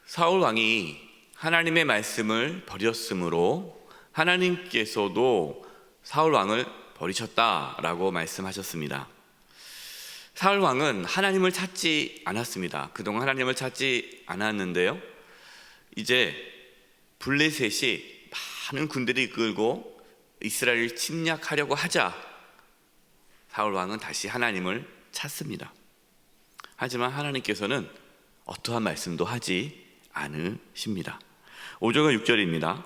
사울 왕이 하나님의 말씀을 버렸으므로 하나님께서도 사울 왕을 버리셨다라고 말씀하셨습니다. 사울 왕은 하나님을 찾지 않았습니다. 그동안 하나님을 찾지 않았는데요, 이제 블레셋이 많은 군대를 이끌고 이스라엘을 침략하려고 하자 사울 왕은 다시 하나님을 찾습니다. 하지만 하나님께서는 어떠한 말씀도 하지 않으십니다. 5절과 6절입니다.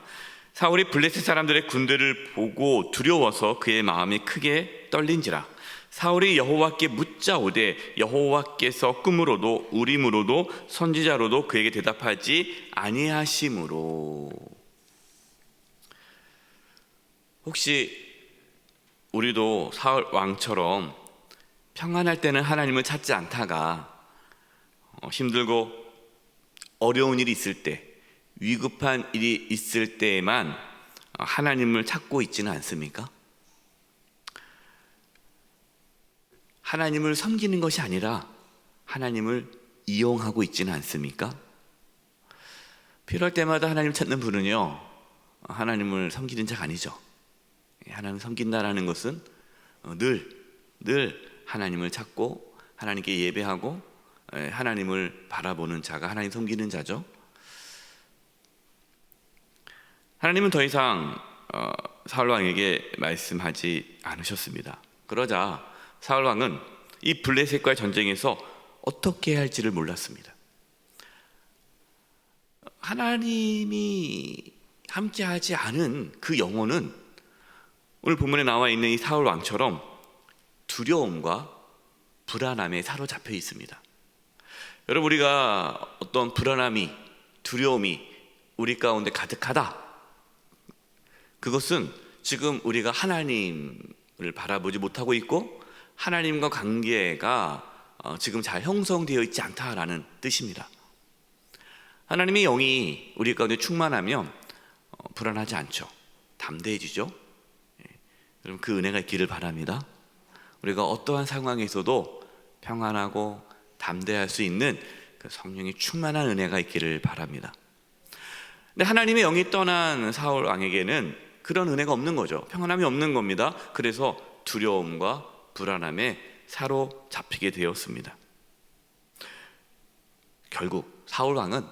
사울이 블레셋 사람들의 군대를 보고 두려워서 그의 마음이 크게 떨린지라. 사울이 여호와께 묻자오되 여호와께서 꿈으로도 우림으로도 선지자로도 그에게 대답하지 아니하심으로. 혹시 우리도 사울 왕처럼 평안할 때는 하나님을 찾지 않다가 힘들고 어려운 일이 있을 때, 위급한 일이 있을 때에만 하나님을 찾고 있지는 않습니까? 하나님을 섬기는 것이 아니라 하나님을 이용하고 있지는 않습니까? 필요할 때마다 하나님을 찾는 분은요, 하나님을 섬기는 자가 아니죠. 하나님을 섬긴다라는 것은 늘 하나님을 찾고 하나님께 예배하고 하나님을 바라보는 자가 하나님 섬기는 자죠. 하나님은 더 이상 사울 왕에게 말씀하지 않으셨습니다. 그러자 사울 왕은 이 블레셋과의 전쟁에서 어떻게 해야 할지를 몰랐습니다. 하나님이 함께하지 않은 그 영혼은 오늘 본문에 나와 있는 이 사울 왕처럼 두려움과 불안함에 사로잡혀 있습니다. 여러분, 우리가 어떤 불안함이, 두려움이 우리 가운데 가득하다, 그것은 지금 우리가 하나님을 바라보지 못하고 있고 하나님과 관계가 지금 잘 형성되어 있지 않다라는 뜻입니다. 하나님의 영이 우리 가운데 충만하면 불안하지 않죠. 담대해지죠. 여러분, 그 은혜가 있기를 바랍니다. 우리가 어떠한 상황에서도 평안하고 담대할 수 있는 그 성령의 충만한 은혜가 있기를 바랍니다. 근데 하나님의 영이 떠난 사울 왕에게는 그런 은혜가 없는 거죠. 평안함이 없는 겁니다. 그래서 두려움과 불안함에 사로잡히게 되었습니다. 결국 사울 왕은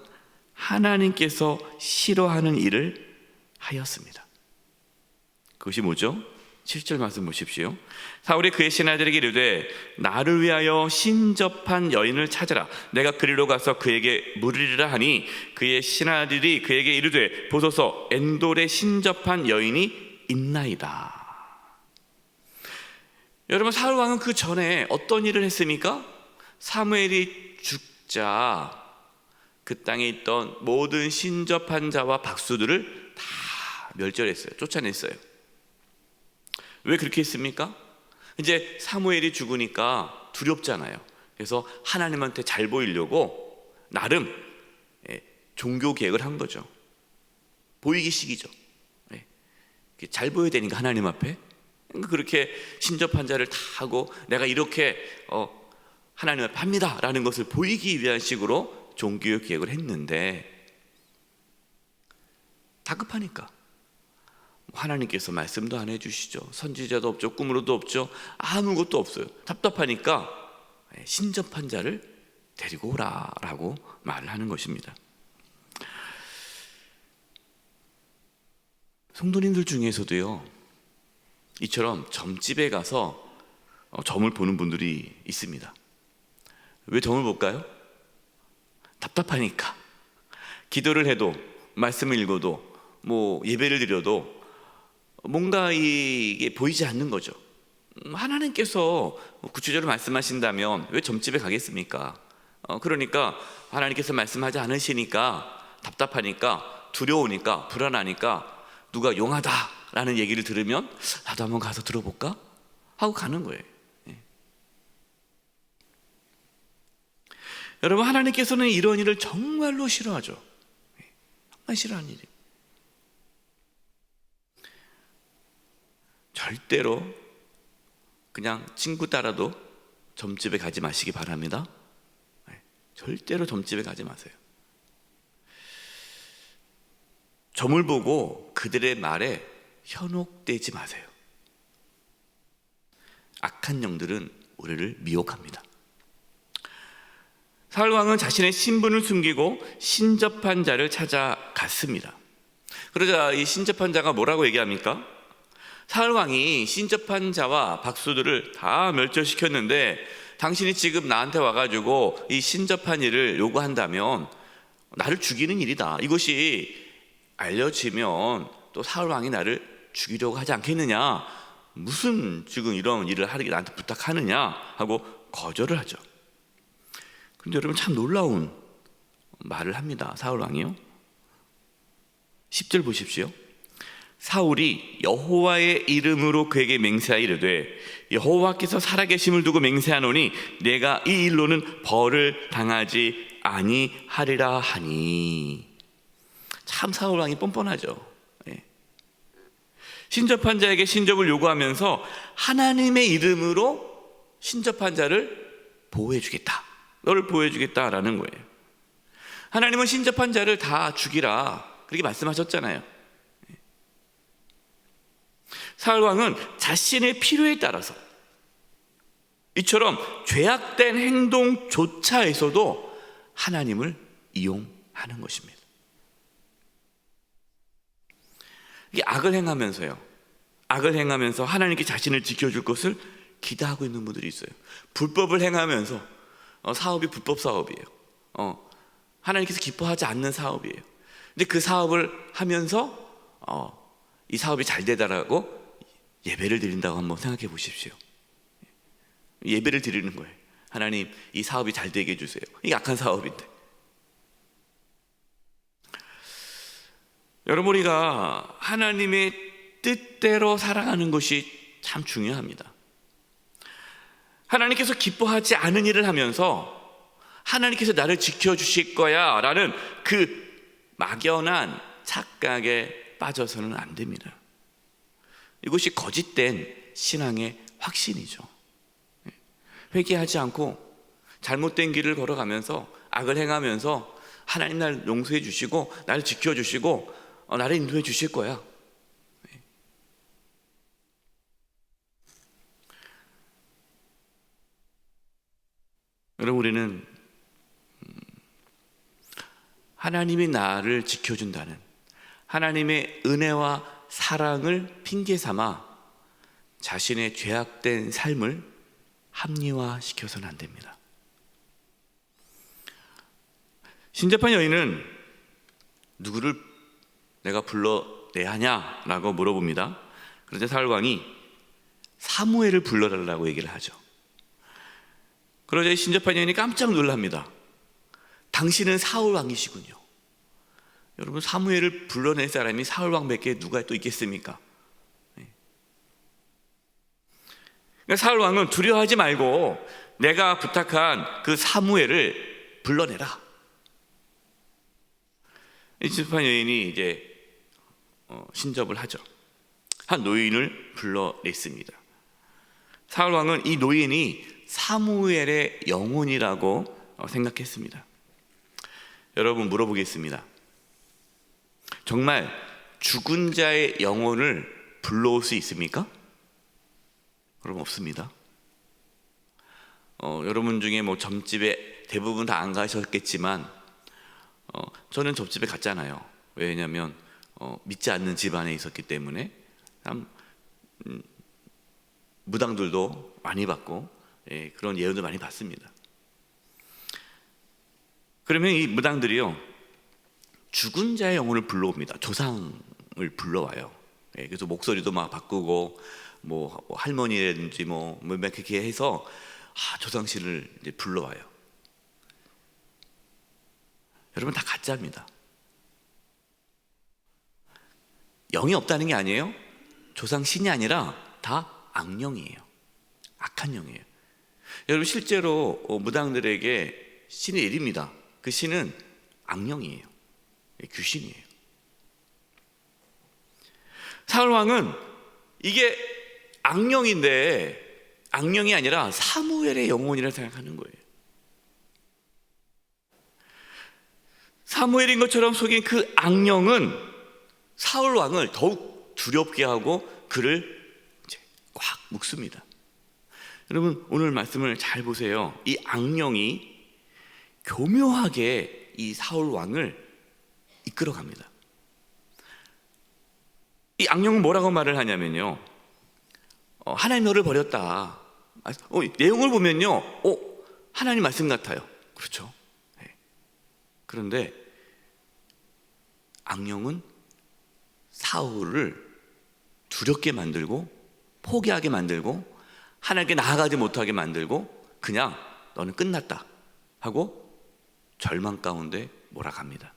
하나님께서 싫어하는 일을 하였습니다. 그것이 뭐죠? 7절 말씀 보십시오. 사울이 그의 신하들에게 이르되 나를 위하여 신접한 여인을 찾으라. 내가 그리로 가서 그에게 물으리라 하니 그의 신하들이 그에게 이르되 보소서 엔돌에 신접한 여인이 있나이다. 여러분, 사울 왕은 그 전에 어떤 일을 했습니까? 사무엘이 죽자 그 땅에 있던 모든 신접한 자와 박수들을 다 멸절했어요. 쫓아냈어요. 왜 그렇게 했습니까? 이제 사무엘이 죽으니까 두렵잖아요. 그래서 하나님한테 잘 보이려고 나름 종교 계획을 한 거죠. 보이기식이죠. 잘 보여야 되니까 하나님 앞에. 그렇게 신접한 자를 다 하고 내가 이렇게 하나님 앞에 합니다라는 것을 보이기 위한 식으로 종교 계획을 했는데 다급하니까 하나님께서 말씀도 안 해주시죠. 선지자도 없죠. 꿈으로도 없죠. 아무것도 없어요. 답답하니까 신접한 자를 데리고 오라라고 말을 하는 것입니다. 성도님들 중에서도요, 이처럼 점집에 가서 점을 보는 분들이 있습니다. 왜 점을 볼까요? 답답하니까. 기도를 해도, 말씀을 읽어도, 예배를 드려도 뭔가 이게 보이지 않는 거죠. 하나님께서 구체적으로 말씀하신다면 왜 점집에 가겠습니까? 그러니까 하나님께서 말씀하지 않으시니까 답답하니까, 두려우니까, 불안하니까 누가 용하다라는 얘기를 들으면 나도 한번 가서 들어볼까? 하고 가는 거예요. 여러분, 하나님께서는 이런 일을 정말로 싫어하죠. 정말 싫어하는 일이에요. 절대로 그냥 친구 따라도 점집에 가지 마시기 바랍니다. 절대로 점집에 가지 마세요. 점을 보고 그들의 말에 현혹되지 마세요. 악한 영들은 우리를 미혹합니다. 사울 왕은 자신의 신분을 숨기고 신접한 자를 찾아갔습니다. 그러자 이 신접한 자가 뭐라고 얘기합니까? 사울 왕이 신접한 자와 박수들을 다 멸절시켰는데 당신이 지금 나한테 와가지고 이 신접한 일을 요구한다면 나를 죽이는 일이다. 이것이 알려지면 또 사울 왕이 나를 죽이려고 하지 않겠느냐, 무슨 지금 이런 일을 하게 나한테 부탁하느냐 하고 거절을 하죠. 그런데 여러분, 참 놀라운 말을 합니다. 사울 왕이요. 10절 보십시오. 사울이 여호와의 이름으로 그에게 맹세하여 이르되 여호와께서 살아계심을 두고 맹세하노니 내가 이 일로는 벌을 당하지 아니하리라 하니. 참 사울 왕이 뻔뻔하죠. 신접한 자에게 신접을 요구하면서 하나님의 이름으로 신접한 자를 보호해 주겠다, 너를 보호해 주겠다라는 거예요. 하나님은 신접한 자를 다 죽이라 그렇게 말씀하셨잖아요. 사울 왕은 자신의 필요에 따라서 이처럼 죄악된 행동조차에서도 하나님을 이용하는 것입니다. 이게 악을 행하면서요, 악을 행하면서 하나님께 자신을 지켜줄 것을 기대하고 있는 분들이 있어요. 불법을 행하면서 사업이 불법 사업이에요. 하나님께서 기뻐하지 않는 사업이에요. 근데 그 사업을 하면서 이 사업이 잘 되다라고 예배를 드린다고 한번 생각해 보십시오. 예배를 드리는 거예요. 하나님, 이 사업이 잘 되게 해주세요. 이게 악한 사업인데. 여러분, 우리가 하나님의 뜻대로 살아가는 것이 참 중요합니다. 하나님께서 기뻐하지 않은 일을 하면서 하나님께서 나를 지켜주실 거야 라는 그 막연한 착각에 빠져서는 안 됩니다. 이것이 거짓된 신앙의 확신이죠. 회개하지 않고 잘못된 길을 걸어가면서 악을 행하면서 하나님 날 용서해 주시고 나를 지켜주시고 나를 인도해 주실 거야. 여러분, 우리는 하나님이 나를 지켜준다는 하나님의 은혜와 사랑을 핑계 삼아 자신의 죄악된 삶을 합리화시켜서는 안 됩니다. 신접한 여인은 누구를 내가 불러내야 하냐라고 물어봅니다. 그런데 사울 왕이 사무엘을 불러달라고 얘기를 하죠. 그러자 신접한 여인이 깜짝 놀랍니다. 당신은 사울 왕이시군요. 여러분, 사무엘을 불러낼 사람이 사울 왕밖에 누가 또 있겠습니까? 그러니까 사울 왕은 두려워하지 말고 내가 부탁한 그 사무엘을 불러내라. 신접한 여인이 이제 신접을 하죠. 한 노인을 불러냈습니다. 사울 왕은 이 노인이 사무엘의 영혼이라고 생각했습니다. 여러분, 물어보겠습니다. 정말 죽은 자의 영혼을 불러올 수 있습니까? 여러분, 없습니다. 여러분 중에 뭐 점집에 대부분 다 안 가셨겠지만 저는 점집에 갔잖아요. 왜냐하면 믿지 않는 집안에 있었기 때문에 참 무당들도 많이 받고 그런 예언도 많이 받습니다. 그러면 이 무당들이요, 죽은 자의 영혼을 불러옵니다. 조상을 불러와요. 그래서 목소리도 막 바꾸고 뭐 할머니라든지 뭐 그렇게 해서 조상신을 이제 불러와요. 여러분, 다 가짜입니다. 영이 없다는 게 아니에요. 조상신이 아니라 다 악령이에요. 악한 영이에요. 여러분, 실제로 무당들에게 신이 내립니다. 그 신은 악령이에요. 귀신이에요. 사울 왕은 이게 악령인데 악령이 아니라 사무엘의 영혼이라 생각하는 거예요. 사무엘인 것처럼 속인 그 악령은 사울 왕을 더욱 두렵게 하고 그를 이제 꽉 묶습니다. 여러분, 오늘 말씀을 잘 보세요. 이 악령이 교묘하게 이 사울 왕을 이끌어갑니다. 이 악령은 뭐라고 말을 하냐면요, 하나님 너를 버렸다. 내용을 보면요, 하나님 말씀 같아요. 그렇죠? 네. 그런데 악령은 사울을 두렵게 만들고 포기하게 만들고 하나님께 나아가지 못하게 만들고 그냥 너는 끝났다 하고 절망 가운데 몰아갑니다.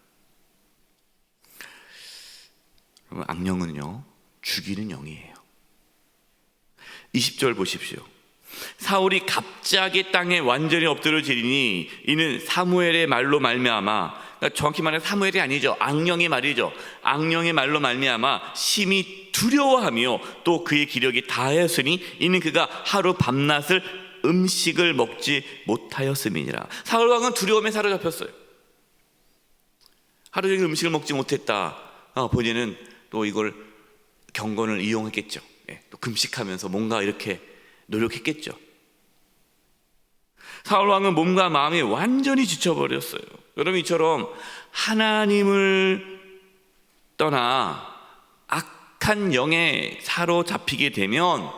그러면 악령은요, 죽이는 영이에요. 20절 보십시오. 사울이 갑자기 땅에 완전히 엎드러지리니 이는 사무엘의 말로 말미암아, 그러니까 정확히 말하면 사무엘이 아니죠, 악령의 말이죠. 악령의 말로 말미암아 심히 두려워하며 또 그의 기력이 다하였으니 이는 그가 하루 밤낮을 음식을 먹지 못하였음이니라. 사울 왕은 두려움에 사로잡혔어요. 하루 종일 음식을 먹지 못했다. 본인은 또 이걸 경건을 이용했겠죠. 또 금식하면서 뭔가 이렇게 노력했겠죠. 사울 왕은 몸과 마음이 완전히 지쳐버렸어요. 여러분, 이처럼 하나님을 떠나 악한 영에 사로잡히게 되면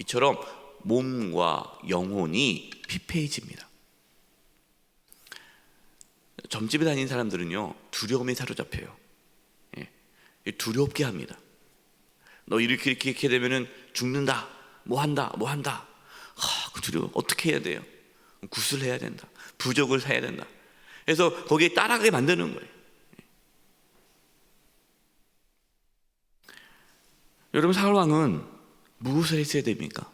이처럼 몸과 영혼이 피폐해집니다. 점집에 다니는 사람들은요, 두려움에 사로잡혀요. 두렵게 합니다. 너 이렇게 되면은 죽는다, 뭐 한다. 그 두려워. 어떻게 해야 돼요? 굿을 해야 된다, 부적을 사야 된다. 그래서 거기에 따라가게 만드는 거예요. 여러분, 사울 왕은 무엇을 했어야 됩니까?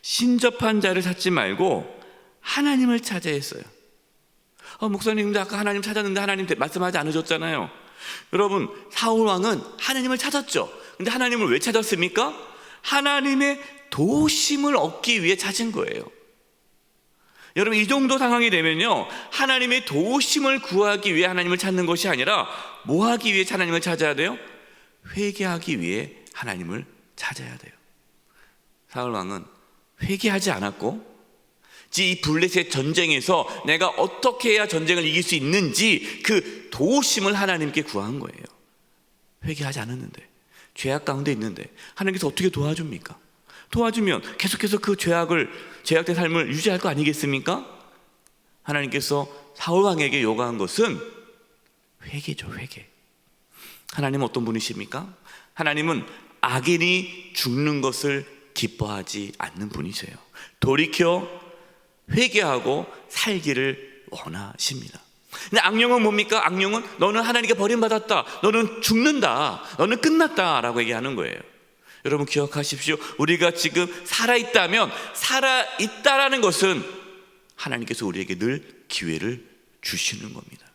신접한 자를 찾지 말고 하나님을 찾아야 했어요. 목사님도 아까 하나님 찾았는데 하나님 말씀하지 않으셨잖아요. 여러분, 사울 왕은 하나님을 찾았죠. 근데 하나님을 왜 찾았습니까? 하나님의 도우심을 얻기 위해 찾은 거예요. 여러분, 이 정도 상황이 되면요, 하나님의 도우심을 구하기 위해 하나님을 찾는 것이 아니라 뭐 하기 위해 하나님을 찾아야 돼요? 회개하기 위해 하나님을 찾아야 돼요. 사울 왕은 회개하지 않았고, 이 블레셋 전쟁에서 내가 어떻게 해야 전쟁을 이길 수 있는지 그 도우심을 하나님께 구한 거예요. 회개하지 않았는데, 죄악 가운데 있는데 하나님께서 어떻게 도와줍니까? 도와주면 계속해서 그 죄악된 삶을 유지할 거 아니겠습니까? 하나님께서 사울 왕에게 요구한 것은 회개죠, 회개. 하나님은 어떤 분이십니까? 하나님은 악인이 죽는 것을 기뻐하지 않는 분이세요. 돌이켜 회개하고 살기를 원하십니다. 근데 악령은 뭡니까? 악령은 너는 하나님께 버림받았다, 너는 죽는다, 너는 끝났다 라고 얘기하는 거예요. 여러분, 기억하십시오. 우리가 지금 살아있다면, 살아있다라는 것은 하나님께서 우리에게 늘 기회를 주시는 겁니다.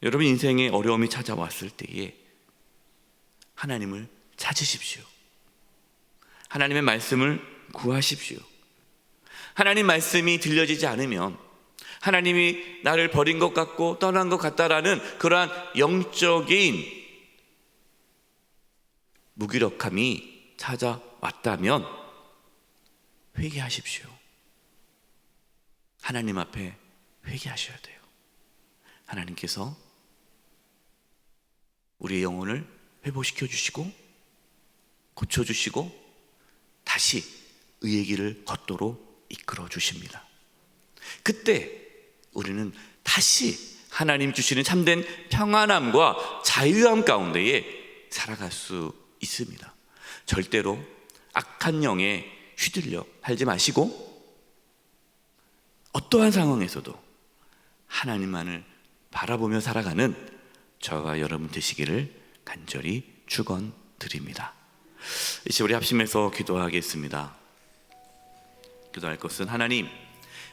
여러분, 인생에 어려움이 찾아왔을 때에 하나님을 찾으십시오. 하나님의 말씀을 구하십시오. 하나님 말씀이 들려지지 않으면 하나님이 나를 버린 것 같고 떠난 것 같다라는 그러한 영적인 무기력함이 찾아왔다면 회개하십시오. 하나님 앞에 회개하셔야 돼요. 하나님께서 우리의 영혼을 회복시켜 주시고 고쳐주시고 다시 의의 길을 걷도록 이끌어 주십니다. 그때 우리는 다시 하나님 주시는 참된 평안함과 자유함 가운데에 살아갈 수 있습니다. 절대로 악한 영에 휘둘려 살지 마시고 어떠한 상황에서도 하나님만을 바라보며 살아가는 저와 여러분 되시기를 간절히 축원드립니다. 이제 우리 합심해서 기도하겠습니다. 기도할 것은, 하나님,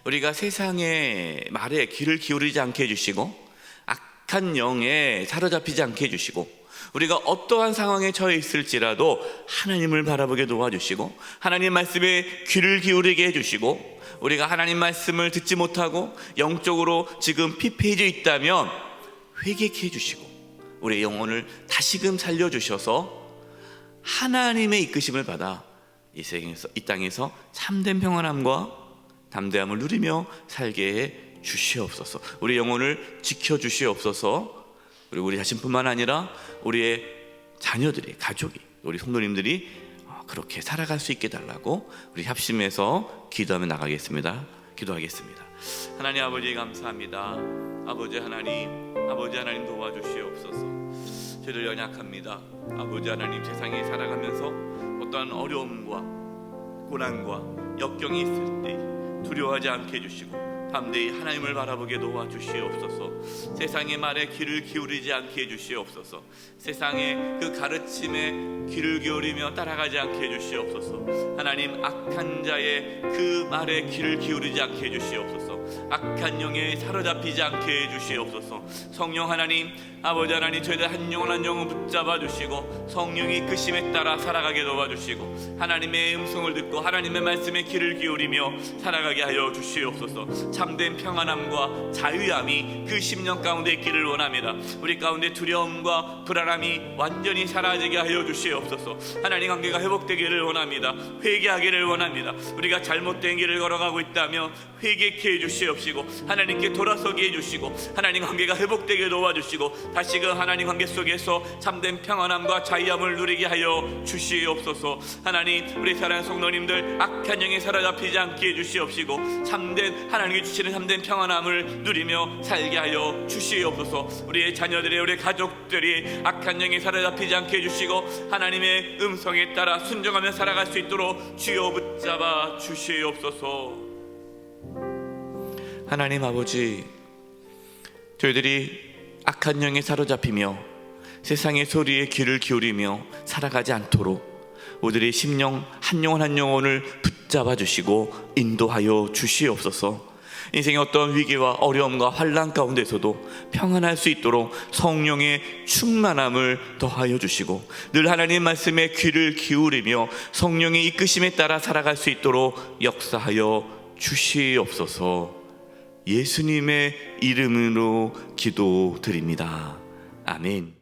우리가 세상의 말에 귀를 기울이지 않게 해주시고 악한 영에 사로잡히지 않게 해주시고 우리가 어떠한 상황에 처해 있을지라도 하나님을 바라보게 도와주시고 하나님 말씀에 귀를 기울이게 해주시고, 우리가 하나님 말씀을 듣지 못하고 영적으로 지금 피폐해져 있다면 회개케 해주시고 우리의 영혼을 다시금 살려주셔서 하나님의 이끄심을 받아 이 땅에서 참된 평안함과 담대함을 누리며 살게 해 주시옵소서. 우리 영혼을 지켜주시옵소서. 그리고 우리 자신뿐만 아니라 우리의 자녀들이, 가족이, 우리 성도님들이 그렇게 살아갈 수 있게 달라고 우리 합심해서 기도하며 나가겠습니다. 기도하겠습니다. 하나님 아버지 감사합니다. 아버지 하나님 도와주시옵소서. 저희들 연약합니다. 아버지 하나님, 세상에 살아가면서 어떠한 어려움과 고난과 역경이 있을 때 두려워하지 않게 해주시고 담대히 하나님을 바라보게 도와주시옵소서. 세상의 말에 귀를 기울이지 않게 해주시옵소서. 세상의 그 가르침에 귀를 기울이며 따라가지 않게 해주시옵소서. 하나님, 악한 자의 그 말에 귀를 기울이지 않게 해주시옵소서. 악한 영에 사로잡히지 않게 해주시옵소서. 성령 하나님, 아버지 하나님, 저희들 한 영혼 한 영혼 붙잡아 주시고 성령이 이끄심에 따라 살아가게 도와주시고 하나님의 음성을 듣고 하나님의 말씀에 귀를 기울이며 살아가게 하여 주시옵소서. 참된 평안함과 자유함이 그 10년 가운데 있기를 원합니다. 우리 가운데 두려움과 불안함이 완전히 사라지게 하여 주시옵소서. 하나님 관계가 회복되기를 원합니다. 회개하기를 원합니다. 우리가 잘못된 길을 걸어가고 있다면 회개케 해주시옵시고 하나님께 돌아서게 해주시고 하나님 관계가 회복되게 도와주시고 다시금 하나님 관계 속에서 참된 평안함과 자유함을 누리게 하여 주시옵소서. 하나님, 우리 사랑하는 성도님들 악한 영에 사로잡히지 않게 해주시옵시고 참된 하나님께 주시는 참된 평안함을 누리며 살게 하여 주시옵소서. 우리의 자녀들의, 우리 가족들이 악한 영에 사로잡히지 않게 해주시고 하나님의 음성에 따라 순종하며 살아갈 수 있도록 주여 붙잡아 주시옵소서. 하나님 아버지, 저희들이 악한 영에 사로잡히며 세상의 소리에 귀를 기울이며 살아가지 않도록 우리들의 심령 한 영혼 한 영혼을 붙잡아 주시고 인도하여 주시옵소서. 인생의 어떤 위기와 어려움과 환난 가운데서도 평안할 수 있도록 성령의 충만함을 더하여 주시고 늘 하나님 말씀에 귀를 기울이며 성령의 이끄심에 따라 살아갈 수 있도록 역사하여 주시옵소서. 예수님의 이름으로 기도드립니다. 아멘.